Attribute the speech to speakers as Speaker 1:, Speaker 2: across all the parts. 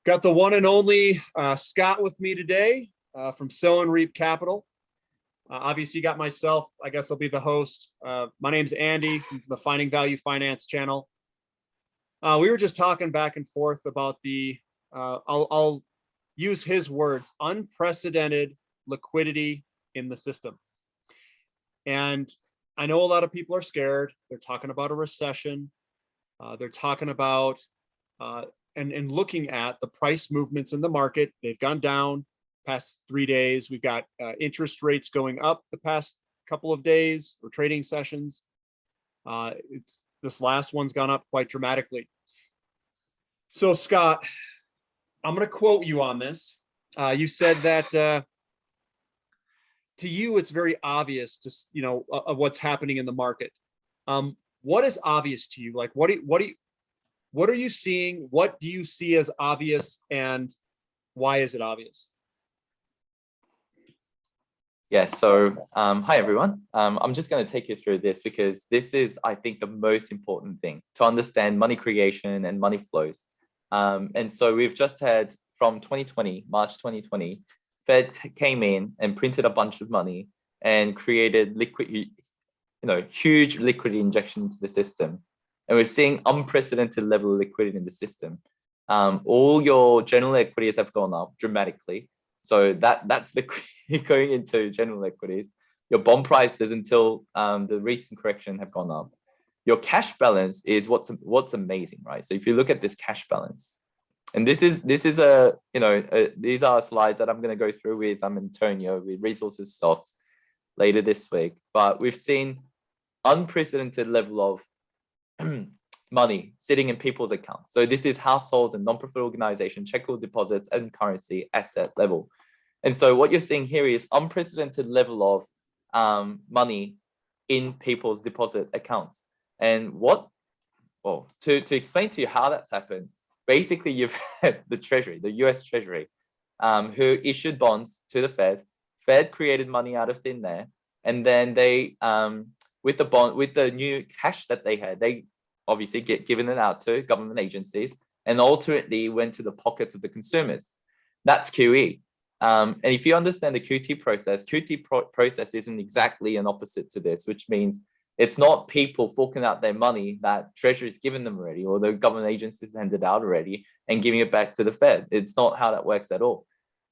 Speaker 1: Got the one and only Scott with me today from Sow and Reap Capital. Obviously, you got myself. I guess I'll be the host. My name's Andy from the Finding Value Finance channel. We were just talking back and forth about the, I'll use his words, unprecedented liquidity in the system. And I know a lot of people are scared. They're talking about a recession. They're talking about and looking at the price movements in the market. They've gone down past 3 days. We've got interest rates going up the past couple of days or trading sessions. This last one's gone up quite dramatically. So Scott, I'm going to quote you on this. You said that to you, it's very obvious, just of what's happening in the market. What is obvious to you? Like, what are you seeing? What do you see as obvious, and why is it obvious?
Speaker 2: Yeah, so hi everyone. I'm just going to take you through this because this is, I think, the most important thing to understand money creation and money flows. And so we've just had from 2020, March 2020, Fed came in and printed a bunch of money and created huge liquidity injection into the system. And we're seeing unprecedented level of liquidity in the system. All your general equities have gone up dramatically. So that's liquidity going into general equities. Your bond prices until the recent correction have gone up. Your cash balance is what's amazing, right? So if you look at this cash balance, and these are slides that I'm going to go through with Antonio with resources stocks later this week. But we've seen unprecedented level of money sitting in people's accounts. So this is households and non-profit organizations, checkable deposits and currency asset level. And so what you're seeing here is unprecedented level of money in people's deposit accounts. And to explain to you how that's happened, basically you've had the Treasury, the US Treasury, who issued bonds to the Fed. Fed created money out of thin air, and then they with the new cash that they had, they obviously get given it out to government agencies and ultimately went to the pockets of the consumers. That's QE. And if you understand the QT process isn't exactly an opposite to this, which means it's not people forking out their money that Treasury's given them already, or the government agencies handed out already and giving it back to the Fed. It's not how that works at all.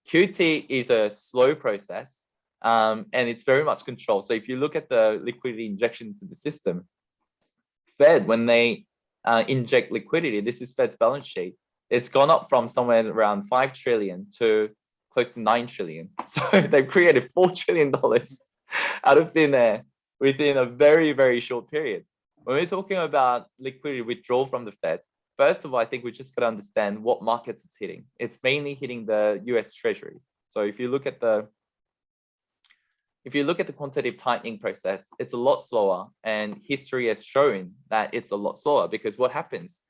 Speaker 2: QT is a slow process. And it's very much controlled. So if you look at the liquidity injection into the system, Fed, when they inject liquidity, this is Fed's balance sheet, it's gone up from somewhere around 5 trillion to close to 9 trillion. So they've created $4 trillion out of thin air within a very, very short period. When we're talking about liquidity withdrawal from the Fed, first of all, I think we just got to understand what markets it's hitting. It's mainly hitting the US Treasuries. So if you look at the quantitative tightening process, it's a lot slower, and history has shown that it's a lot slower because what happens?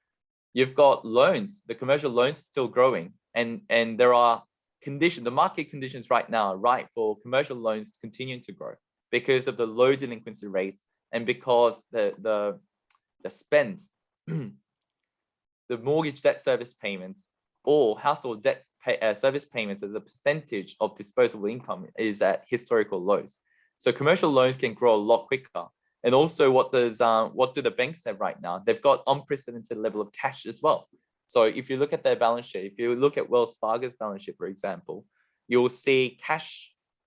Speaker 2: You've got loans, the commercial loans are still growing, and there are the market conditions right now are right for commercial loans to continue to grow because of the low delinquency rates and because the spend, the mortgage debt service payments or household debt service payments as a percentage of disposable income is at historical lows. So commercial loans can grow a lot quicker. And also what do the banks have right now? They've got unprecedented level of cash as well. So if you look at their balance sheet, if you look at Wells Fargo's balance sheet, for example, you'll see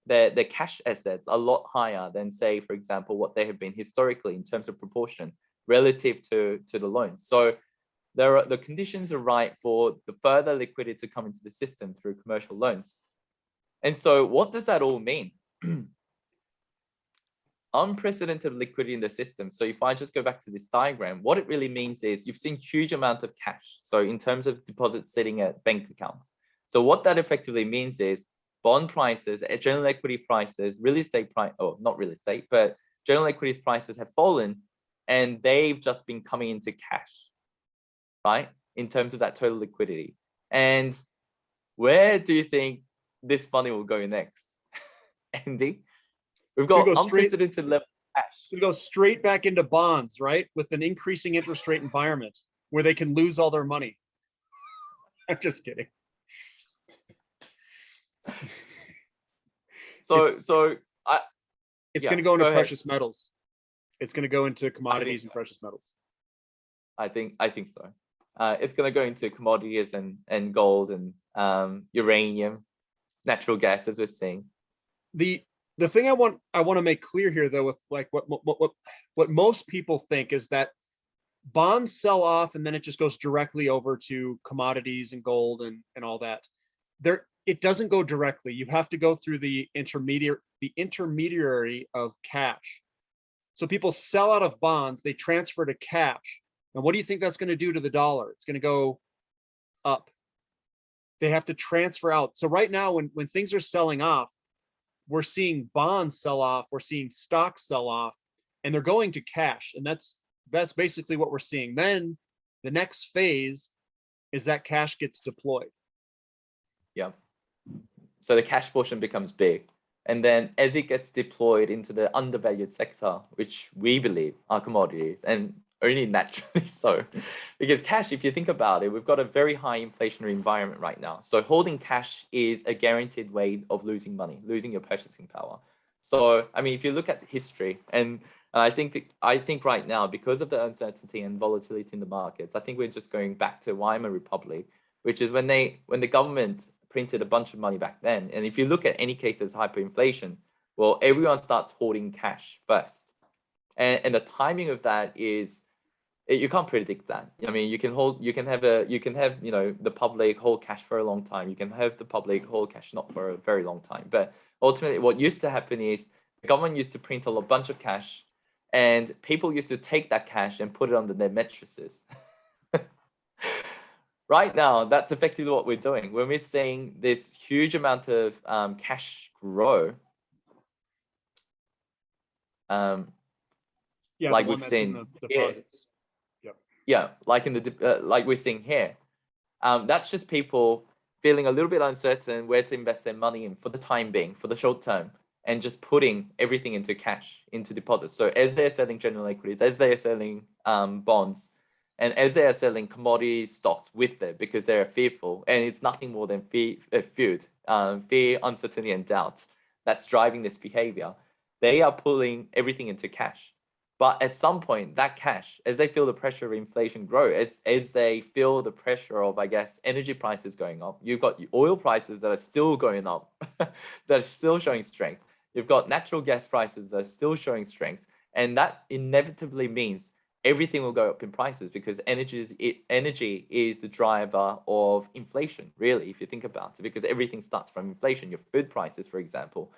Speaker 2: their cash assets a lot higher than, say, for example, what they have been historically in terms of proportion relative to the loans. So the conditions are right for the further liquidity to come into the system through commercial loans. And so what does that all mean? Unprecedented liquidity in the system. So if I just go back to this diagram, what it really means is you've seen huge amount of cash. So in terms of deposits sitting at bank accounts. So what that effectively means is bond prices, general equity prices, real estate price, or not real estate, but general equities prices have fallen, and they've just been coming into cash, right? In terms of that total liquidity. And where do you think this money will go next, Andy? We've got unprecedented level of cash.
Speaker 1: We go straight back into bonds, right? With an increasing interest rate environment where they can lose all their money. I'm just kidding.
Speaker 2: So
Speaker 1: It's-
Speaker 2: so I
Speaker 1: It's
Speaker 2: yeah,
Speaker 1: going to go into
Speaker 2: go ahead.
Speaker 1: precious metals. It's going to go into commodities and
Speaker 2: so.
Speaker 1: precious metals.
Speaker 2: I think so. It's going to go into commodities and gold and uranium, natural gas, as we're seeing.
Speaker 1: The thing I want to make clear here, though, with like what most people think is that bonds sell off and then it just goes directly over to commodities and gold and all that. It doesn't go directly. You have to go through the intermediary of cash. So people sell out of bonds, they transfer to cash. And what do you think that's going to do to the dollar? It's going to go up. They have to transfer out. So right now, when things are selling off, we're seeing bonds sell off, we're seeing stocks sell off, and they're going to cash. And that's basically what we're seeing. Then the next phase is that cash gets deployed.
Speaker 2: Yeah. So the cash portion becomes big. And then as it gets deployed into the undervalued sector, which we believe are commodities, and only naturally so, because cash, if you think about it, we've got a very high inflationary environment right now. So holding cash is a guaranteed way of losing money, losing your purchasing power. So, I mean, if you look at history, and I think right now, because of the uncertainty and volatility in the markets, I think we're just going back to Weimar Republic, which is when the government printed a bunch of money back then. And if you look at any cases of hyperinflation, well, everyone starts hoarding cash first. And the timing of that is, you can't predict that. I mean, you can have the public hold cash for a long time. You can have the public hold cash not for a very long time. But ultimately, what used to happen is the government used to print a bunch of cash, and people used to take that cash and put it under their mattresses. Right now, that's effectively what we're doing. When we're seeing this huge amount of cash grow,
Speaker 1: Yeah,
Speaker 2: like
Speaker 1: the one
Speaker 2: we've
Speaker 1: that's in
Speaker 2: seen
Speaker 1: the
Speaker 2: here.
Speaker 1: deposits. Yep.
Speaker 2: Yeah, like like we're seeing here. That's just people feeling a little bit uncertain where to invest their money in for the time being, for the short term, and just putting everything into cash, into deposits. So as they're selling general equities, as they're selling bonds, and as they are selling commodity stocks with it because they're fearful, and it's nothing more than fear, uncertainty, and doubt that's driving this behavior, they are pulling everything into cash. But at some point, that cash, as they feel the pressure of inflation grow, as they feel the pressure of, I guess, energy prices going up, you've got oil prices that are still going up, that are still showing strength. You've got natural gas prices that are still showing strength. And that inevitably means everything will go up in prices because energy is the driver of inflation, really, if you think about it, because everything starts from inflation. Your food prices, for example,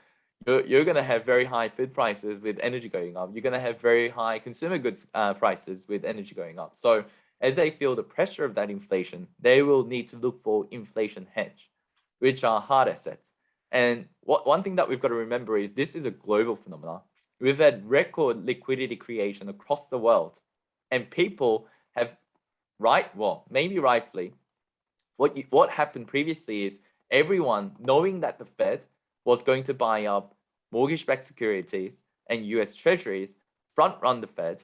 Speaker 2: you're going to have very high food prices with energy going up. You're going to have very high consumer goods prices with energy going up. So as they feel the pressure of that inflation, they will need to look for inflation hedge, which are hard assets. And one thing that we've got to remember is this is a global phenomenon. We've had record liquidity creation across the world, and people have, maybe rightfully, what happened previously is everyone, knowing that the Fed was going to buy up mortgage-backed securities and US treasuries, front-run the Fed,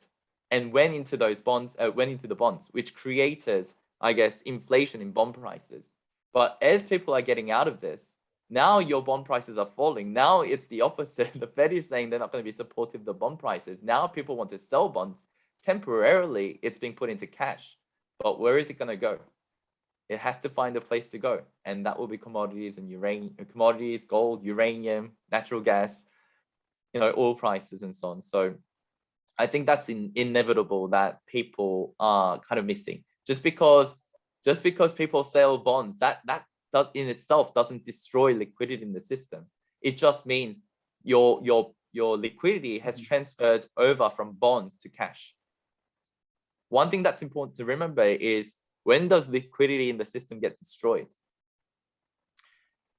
Speaker 2: and went into the bonds, which created, I guess, inflation in bond prices. But as people are getting out of this, now your bond prices are falling. Now it's the opposite. The Fed is saying they're not going to be supportive of the bond prices. Now people want to sell bonds. Temporarily, it's being put into cash. But where is it going to go? It has to find a place to go, and that will be commodities and commodities, gold, uranium, natural gas, oil prices, and so on. So I think that's inevitable that people are kind of missing. Just because people sell bonds, that in itself doesn't destroy liquidity in the system. It just means your liquidity has transferred over from bonds to cash. One thing that's important to remember is, when does liquidity in the system get destroyed?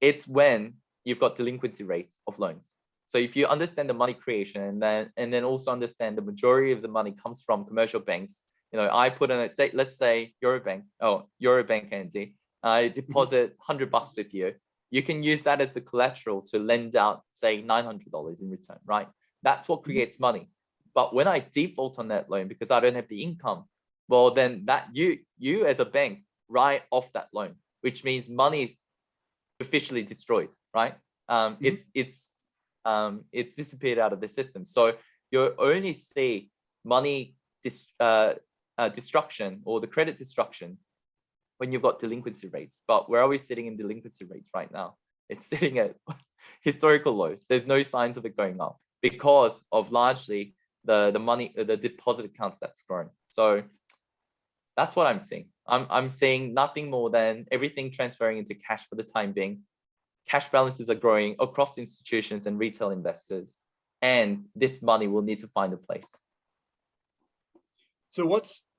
Speaker 2: It's when you've got delinquency rates of loans. So if you understand the money creation and then also understand the majority of the money comes from commercial banks, I put in let's say you're a bank, Andy. I deposit $100 with you. You can use that as the collateral to lend out, say, $900 in return, right? That's what creates money. But when I default on that loan because I don't have the income, well, then that you as a bank write off that loan, which means money is officially destroyed, right? It's disappeared out of the system. So you only see money destruction or the credit destruction when you've got delinquency rates. But where are we sitting in delinquency rates right now? It's sitting at historical lows. There's no signs of it going up because of largely the money, the deposit accounts that's growing. So that's what I'm seeing. I'm seeing nothing more than everything transferring into cash for the time being. Cash balances are growing across institutions and retail investors, and this money will need to find a place.
Speaker 1: So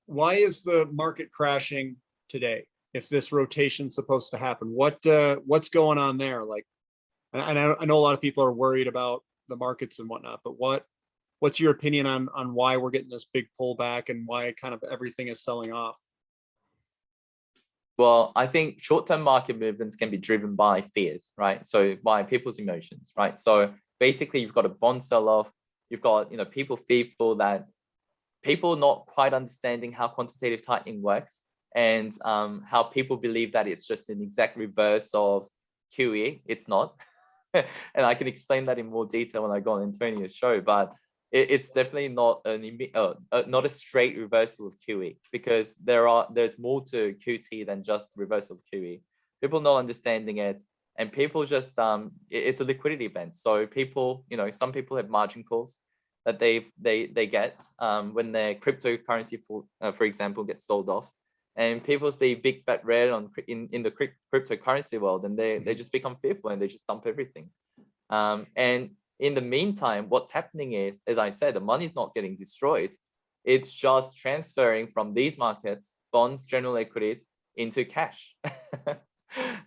Speaker 1: why is the market crashing today? If this rotation's supposed to happen, what's going on there? Like, and I know a lot of people are worried about the markets and whatnot, but what's your opinion on why we're getting this big pullback and why kind of everything is selling off?
Speaker 2: Well, I think short-term market movements can be driven by fears, right? So by people's emotions, right? So basically you've got a bond sell-off, you've got, people fearful that people not quite understanding how quantitative tightening works and how people believe that it's just an exact reverse of QE. It's not. And I can explain that in more detail when I go on Antonio's show, but it's definitely not not a straight reversal of QE, because there's more to QT than just reversal of QE. People not understanding it, and people just it's a liquidity event. So people, some people have margin calls that they get when their cryptocurrency, for example, gets sold off, and people see big fat red in the cryptocurrency world, and they just become fearful and they just dump everything. And in the meantime, what's happening is, as I said, the money's not getting destroyed. It's just transferring from these markets, bonds, general equities, into cash. And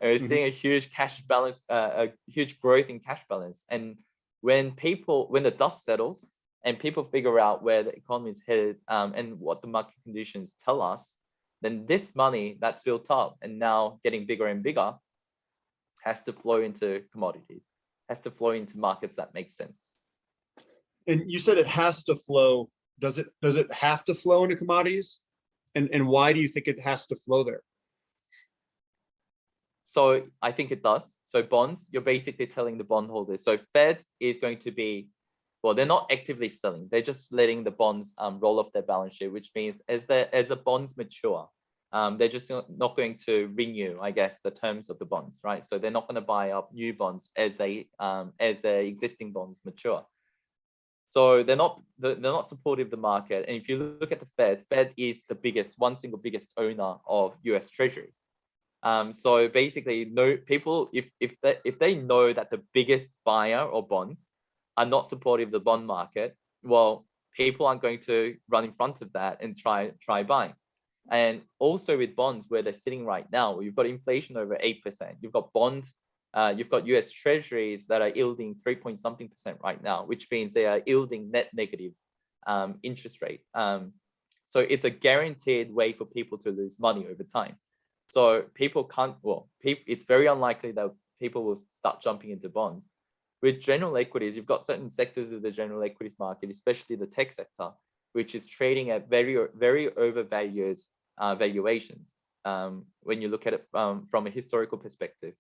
Speaker 2: we're seeing a huge cash balance, a huge growth in cash balance. And when the dust settles and people figure out where the economy is headed and what the market conditions tell us, then this money that's built up and now getting bigger and bigger has to flow into commodities, has to flow into markets that make sense.
Speaker 1: And you said it has to flow. Does it have to flow into commodities? And why do you think it has to flow there?
Speaker 2: So I think it does. So bonds, you're basically telling the bondholders. So Fed is going to be, well, they're not actively selling. They're just letting the bonds roll off their balance sheet, which means as the bonds mature, they're just not going to renew, I guess, the terms of the bonds, right? So they're not going to buy up new bonds as their existing bonds mature. So they're not supportive of the market. And if you look at the Fed is the one single biggest owner of US Treasuries. So basically, people, if they know that the biggest buyer of bonds are not supportive of the bond market, well, people aren't going to run in front of that and try buying. And also with bonds where they're sitting right now, you've got inflation over 8%. You've got you've got US Treasuries that are yielding 3-point-something% right now, which means they are yielding net negative interest rate. So it's a guaranteed way for people to lose money over time. So people can't, it's very unlikely that people will start jumping into bonds. With general equities, you've got certain sectors of the general equities market, especially the tech sector, which is trading at very, very overvalued valuations. When you look at it from a historical perspective,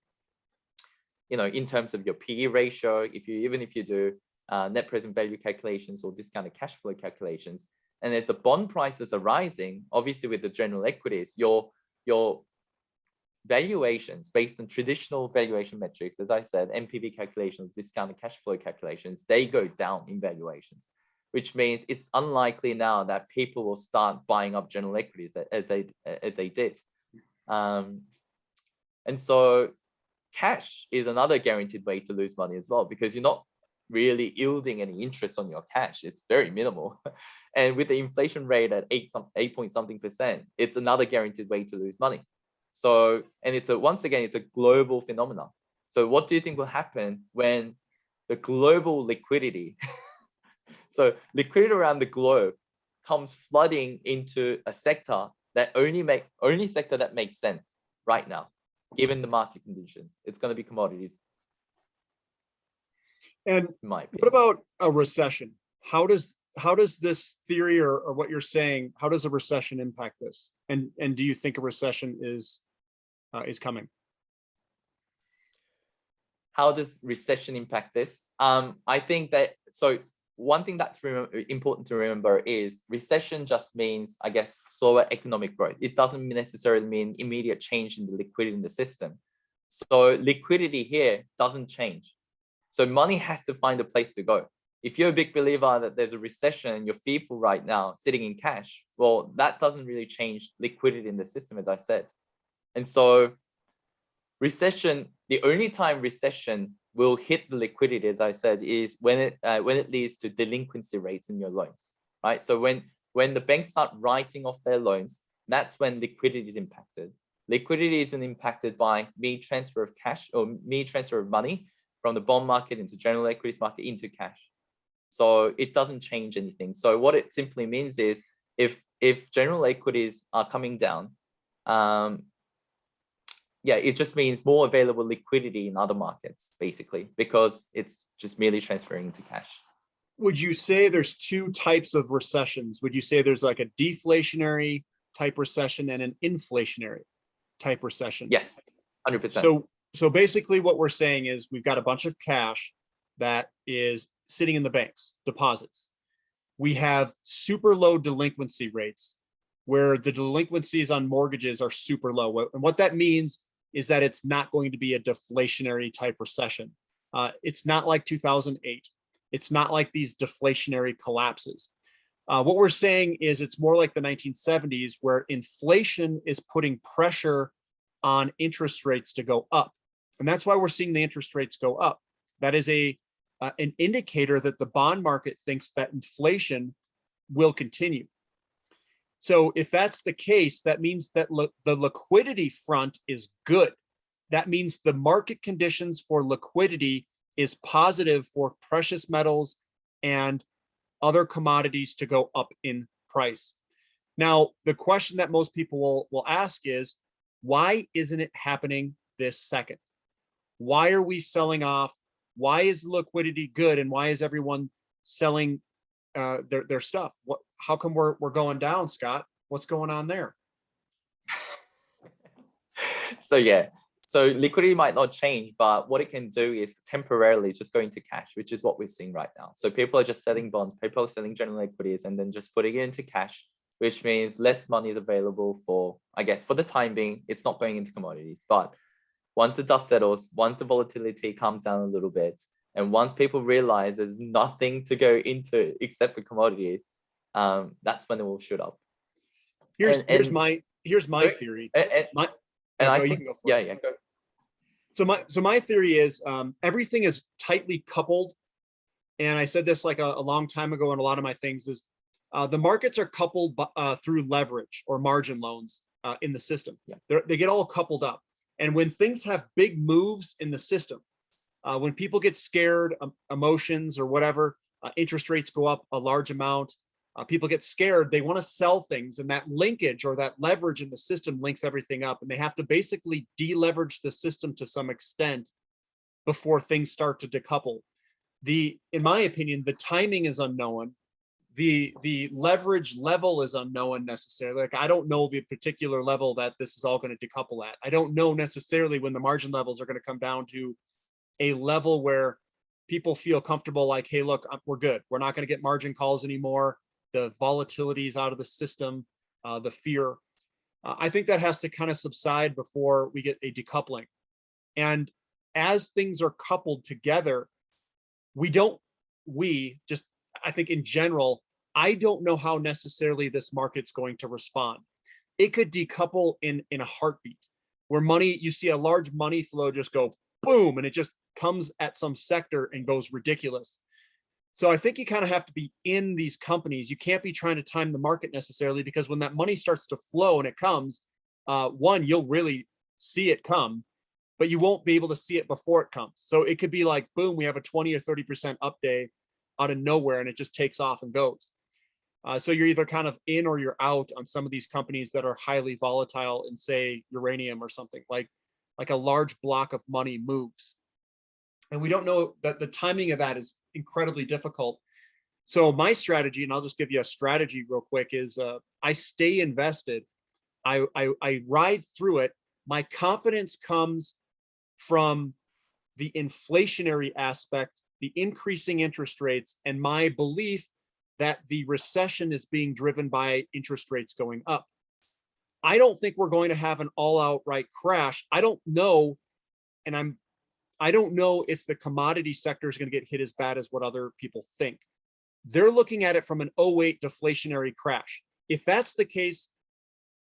Speaker 2: in terms of your PE ratio, even if you do net present value calculations or discounted cash flow calculations, and as the bond prices are rising, obviously with the general equities, your valuations based on traditional valuation metrics, as I said, NPV calculations, discounted cash flow calculations, they go down in valuations, which means it's unlikely now that people will start buying up general equities as they did. And so cash is another guaranteed way to lose money as well, because you're not really yielding any interest on your cash. It's very minimal. And with the inflation rate at 8-point-something%, it's another guaranteed way to lose money. So, and once again, it's a global phenomenon. So what do you think will happen when the global liquidity, so liquidity around the globe comes flooding into a sector that only sector that makes sense right now, given the market conditions? It's going to be commodities.
Speaker 1: And what about a recession? How does this theory or what you're saying, how does a recession impact this? And do you think a recession is coming?
Speaker 2: how does recession impact this? I think that, so one thing that's important to remember is recession just means, I guess, slower economic growth. It doesn't necessarily mean immediate change in the liquidity in the system. So liquidity here doesn't change. So money has to find a place to go. If you're a big believer that there's a recession and you're fearful right now sitting in cash, well, that doesn't really change liquidity in the system, as I said. And so recession, the only time recession will hit the liquidity, as I said, is when it leads to delinquency rates in your loans, right? So when the banks start writing off their loans, that's when liquidity is impacted. Liquidity isn't impacted by me transfer of cash or me transfer of money from the bond market into general equities market into cash. So it doesn't change anything. So what it simply means is if general equities are coming down, yeah, it just means more available liquidity in other markets, basically, because it's just merely transferring into cash.
Speaker 1: Would you say there's two types of recessions? Would you say there's like a deflationary type recession and an inflationary type recession?
Speaker 2: Yes, 100%.
Speaker 1: So basically what we're saying is we've got a bunch of cash that is sitting in the banks, deposits. We have super low delinquency rates where the delinquencies on mortgages are super low. And what that means is that it's not going to be a deflationary type recession. It's not like 2008. It's not like these deflationary collapses. What we're saying is it's more like the 1970s where inflation is putting pressure on interest rates to go up. And that's why we're seeing the interest rates go up. That is an indicator that the bond market thinks that inflation will continue. So if that's the case, that means that the liquidity front is good. That means the market conditions for liquidity is positive for precious metals and other commodities to go up in price. Now, the question that most people will ask is, why isn't it happening this second? Why are we selling off? Why is liquidity good? And why is everyone selling their stuff? How come we're going down, Scott? What's going on there?
Speaker 2: So yeah, so liquidity might not change, but what it can do is temporarily just go into cash, which is what we're seeing right now. So people are just selling bonds, people are selling general equities, and then just putting it into cash, which means less money is available for, I guess, for the time being, it's not going into commodities. But once the dust settles, once the volatility comes down a little bit, and once people realize there's nothing to go into except for commodities, that's when it will shoot up.
Speaker 1: Here's my theory.
Speaker 2: I think, go.
Speaker 1: So my theory is everything is tightly coupled. And I said this like a long time ago in a lot of my things is the markets are coupled through leverage or margin loans in the system. Yeah. They get all coupled up. And when things have big moves in the system, when people get scared, emotions or whatever, interest rates go up a large amount, people get scared, they want to sell things, and that linkage or that leverage in the system links everything up, and they have to basically deleverage the system to some extent before things start to decouple. In my opinion, the timing is unknown. The leverage level is unknown necessarily. Like I don't know the particular level that this is all going to decouple at. I don't know necessarily when the margin levels are going to come down to a level where people feel comfortable like, hey, look, we're good. We're not going to get margin calls anymore. The volatility is out of the system, the fear. I think that has to kind of subside before we get a decoupling. And as things are coupled together, I think in general, I don't know how necessarily this market's going to respond. It could decouple in a heartbeat where you see a large money flow just go boom, and it just comes at some sector and goes ridiculous. So I think you kind of have to be in these companies. You can't be trying to time the market necessarily, because when that money starts to flow and it comes, one, you'll really see it come, but you won't be able to see it before it comes. So it could be like, boom, we have a 20 or 30% up day out of nowhere, and it just takes off and goes. So you're either kind of in or you're out on some of these companies that are highly volatile in, say, uranium or something like a large block of money moves. And we don't know that the timing of that is incredibly difficult. So my strategy, and I'll just give you a strategy real quick, is I stay invested. I ride through it. My confidence comes from the inflationary aspect, the increasing interest rates, and my belief that the recession is being driven by interest rates going up. I don't think we're going to have an all-outright crash. I don't know, and I don't know if the commodity sector is going to get hit as bad as what other people think. They're looking at it from an '08 deflationary crash. If that's the case,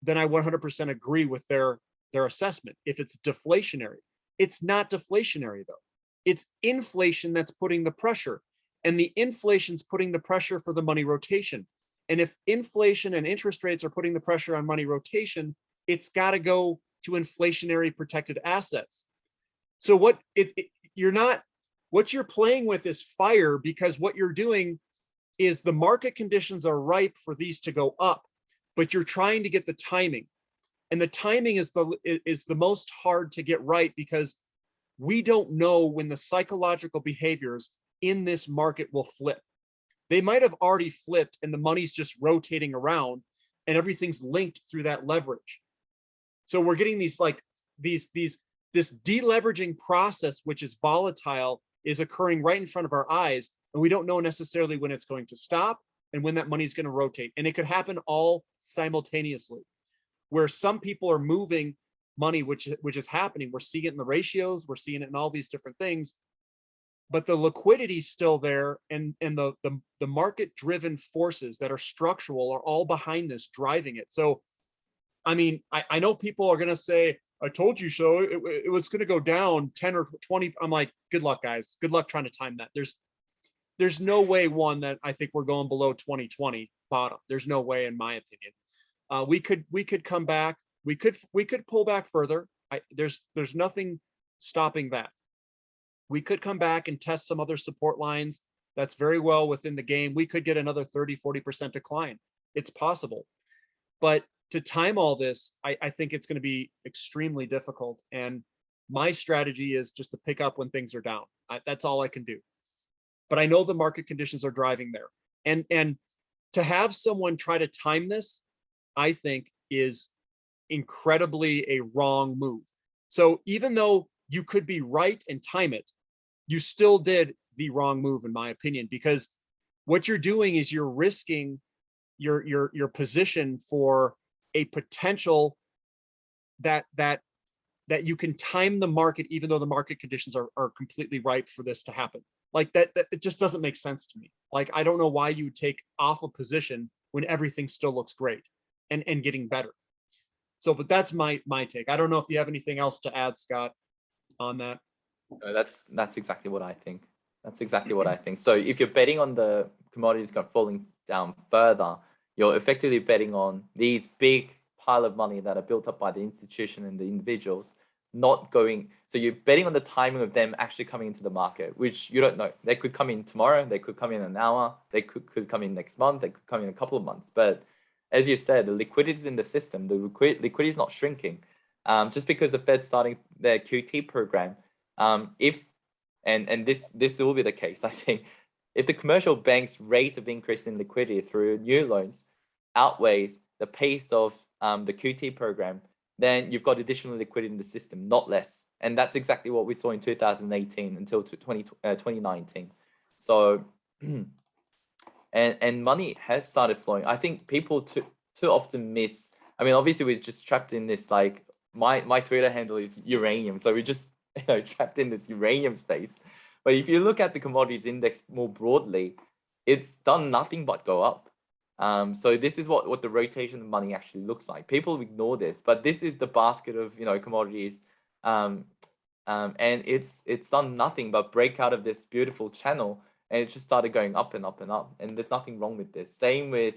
Speaker 1: then I 100% agree with their assessment. If it's deflationary, it's not deflationary though. It's inflation that's putting the pressure, and the inflation's putting the pressure for the money rotation. And if inflation and interest rates are putting the pressure on money rotation, it's got to go to inflationary protected assets. So what you're playing with is fire, because what you're doing is the market conditions are ripe for these to go up, but you're trying to get the timing. And the timing is the most hard to get right, because we don't know when the psychological behaviors in this market will flip. They might have already flipped and the money's just rotating around and everything's linked through that leverage. So we're getting this deleveraging process, which is volatile, is occurring right in front of our eyes. And we don't know necessarily when it's going to stop and when that money is going to rotate. And it could happen all simultaneously, where some people are moving money, which is happening. We're seeing it in the ratios, we're seeing it in all these different things, but the liquidity is still there, and the market driven forces that are structural are all behind this, driving it. So, I mean, I know people are going to say, I told you so, it was going to go down 10 or 20. I'm like, good luck, guys. Good luck trying to time that. There's no way, one, that I think we're going below 2020 bottom. There's no way, in my opinion. We could come back. We could pull back further. There's nothing stopping that. We could come back and test some other support lines. That's very well within the game. We could get another 30-40% decline. It's possible. But to time all this, I think it's going to be extremely difficult. And my strategy is just to pick up when things are down. That's all I can do. But I know the market conditions are driving there. And to have someone try to time this, I think, is incredibly a wrong move. So even though you could be right and time it, you still did the wrong move, in my opinion, because what you're doing is you're risking your position for a potential that you can time the market, even though the market conditions are completely ripe for this to happen. Like that it just doesn't make sense to me. Like, I don't know why you would take off a position when everything still looks great and getting better. So, but that's my take. I don't know if you have anything else to add, Scott, on that.
Speaker 2: No, that's exactly what I think. That's exactly what I think. So if you're betting on the commodities kind of falling down further, you're effectively betting on these big pile of money that are built up by the institution and the individuals not going. So you're betting on the timing of them actually coming into the market, which you don't know. They could come in tomorrow, they could come in an hour, they could come in next month, they could come in a couple of months. But as you said, the liquidity is in the system. The liquidity is not shrinking. Just because the Fed's starting their QT program, this will be the case, I think, if the commercial bank's rate of increase in liquidity through new loans outweighs the pace of the QT program, then you've got additional liquidity in the system, not less. And that's exactly what we saw in 2018 until 2019. So, and money has started flowing. I think people too often miss. I mean, obviously we're just trapped in this, like, my Twitter handle is uranium, so we're just trapped in this uranium space. But if you look at the commodities index more broadly, it's done nothing but go up. So this is what the rotation of money actually looks like. People ignore this, but this is the basket of commodities, and it's done nothing but break out of this beautiful channel, and it just started going up and up and up. And there's nothing wrong with this. Same with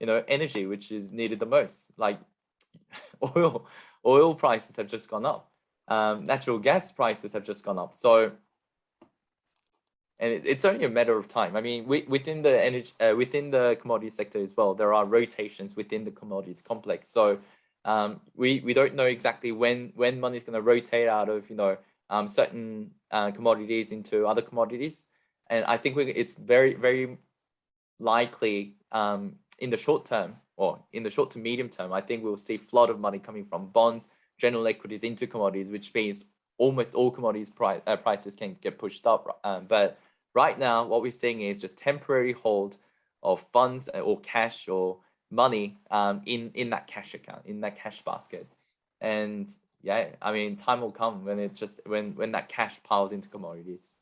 Speaker 2: energy, which is needed the most. Like oil prices have just gone up. Natural gas prices have just gone up. So. And it's only a matter of time. I mean, within the energy, within the commodity sector as well, there are rotations within the commodities complex. So we don't know exactly when money is going to rotate out of certain commodities into other commodities. And I think it's very, very likely in the short term, or in the short to medium term, I think we'll see a flood of money coming from bonds, general equities into commodities, which means almost all commodities prices can get pushed up. But right now, what we're seeing is just temporary hold of funds or cash or money in that cash account, in that cash basket. And yeah, I mean, time will come when it just when that cash piles into commodities.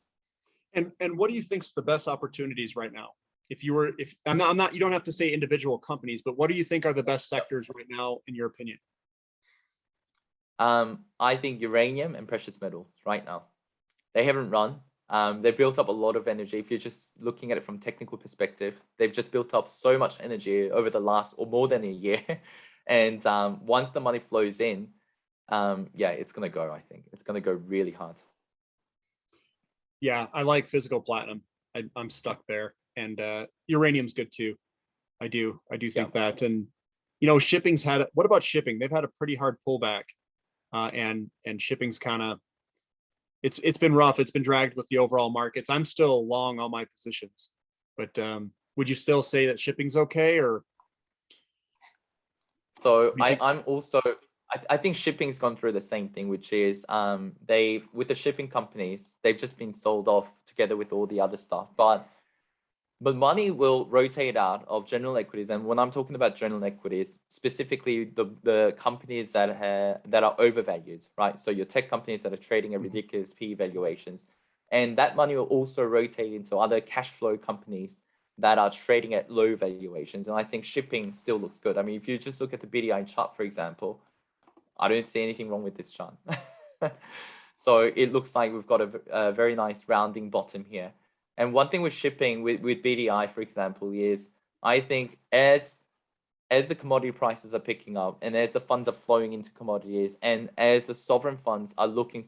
Speaker 1: And what do you think's the best opportunities right now? If I'm not, you don't have to say individual companies, but what do you think are the best sectors right now, in your opinion?
Speaker 2: I think uranium and precious metals right now. They haven't run. They've built up a lot of energy. If you're just looking at it from technical perspective, they've just built up so much energy over the last or more than a year. And once the money flows in, yeah, it's going to go, I think. It's going to go really hard.
Speaker 1: Yeah, I like physical platinum. I'm stuck there. And uranium's good too. I do think that. And shipping's what about shipping? They've had a pretty hard pullback. And shipping's kind of, it's been rough. It's been dragged with the overall markets. I'm still long all my positions, but would you still say that shipping's okay? Or
Speaker 2: so I'm also, I think shipping's gone through the same thing, which is with the shipping companies, they've just been sold off together with all the other stuff. But money will rotate out of general equities. And when I'm talking about general equities, specifically the companies that are overvalued, right? So your tech companies that are trading at ridiculous PE valuations. And that money will also rotate into other cash flow companies that are trading at low valuations. And I think shipping still looks good. I mean, if you just look at the BDI chart, for example, I don't see anything wrong with this chart. So it looks like we've got a very nice rounding bottom here. And one thing with shipping with BDI, for example, is I think as the commodity prices are picking up and as the funds are flowing into commodities and as the sovereign funds are looking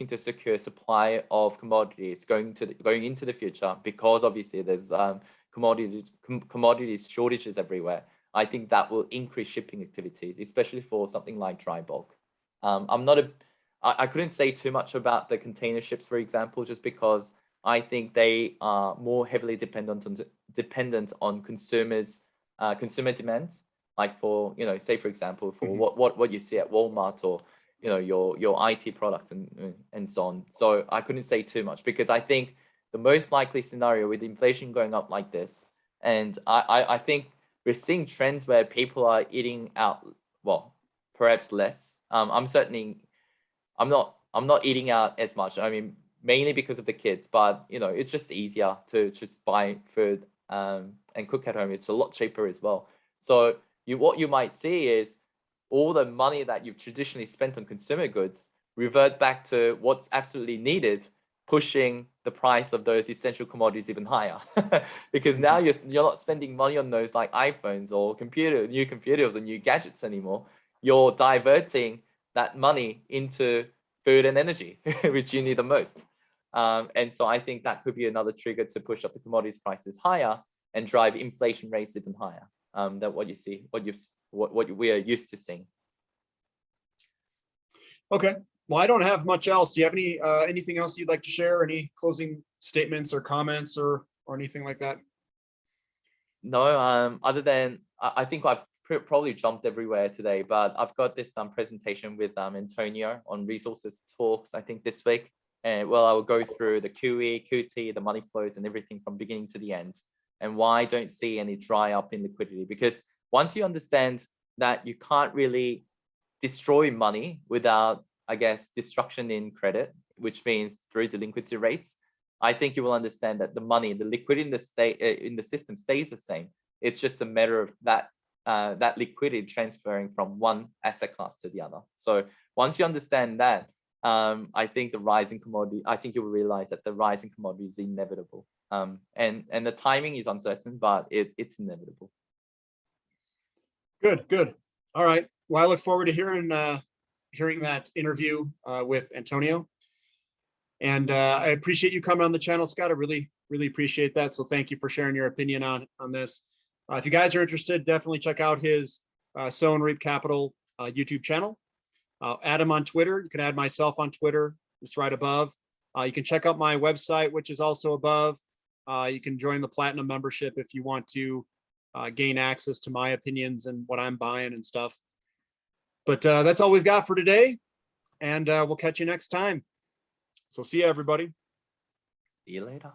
Speaker 2: to secure supply of commodities going into the future, because obviously there's commodities shortages everywhere, I think that will increase shipping activities, especially for something like dry bulk. I couldn't say too much about the container ships, for example, just because I think they are more heavily dependent on consumer demands, like for, say for example, for what you see at Walmart or, your IT products and so on. So I couldn't say too much because I think the most likely scenario with inflation going up like this, and I think we're seeing trends where people are eating out, well, perhaps less. I'm not eating out as much. I mean, mainly because of the kids, but it's just easier to just buy food and cook at home. It's a lot cheaper as well. So what you might see is all the money that you've traditionally spent on consumer goods revert back to what's absolutely needed, pushing the price of those essential commodities even higher. Because now you're not spending money on those like iPhones or new computers or new gadgets anymore. You're diverting that money into food and energy, which you need the most. And so I think that could be another trigger to push up the commodities prices higher and drive inflation rates even higher than what you see, what we are used to seeing.
Speaker 1: Okay. Well, I don't have much else. Do you have anything else you'd like to share? Any closing statements or comments or anything like that?
Speaker 2: No, other than I think I've probably jumped everywhere today, but I've got this presentation with Antonio on resources talks, I think this week. And well, I will go through the QE, QT, the money flows and everything from beginning to the end, and why I don't see any dry up in liquidity. Because once you understand that you can't really destroy money without, I guess, destruction in credit, which means through delinquency rates, I think you will understand that the liquidity in the system stays the same. It's just a matter of that liquidity transferring from one asset class to the other. So once you understand that, I think you will realize that the rise in commodity is inevitable. And the timing is uncertain, but it's inevitable.
Speaker 1: Good. All right. Well, I look forward to hearing that interview with Antonio. And I appreciate you coming on the channel, Scott. I really appreciate that. So thank you for sharing your opinion on this. If you guys are interested, definitely check out his Sow and Reap Capital YouTube channel. Add him on Twitter. You can add myself on Twitter. It's right above. You can check out my website, which is also above. You can join the Platinum membership if you want to gain access to my opinions and what I'm buying and stuff. But that's all we've got for today. and we'll catch you next time. So see you, everybody.
Speaker 2: See you later.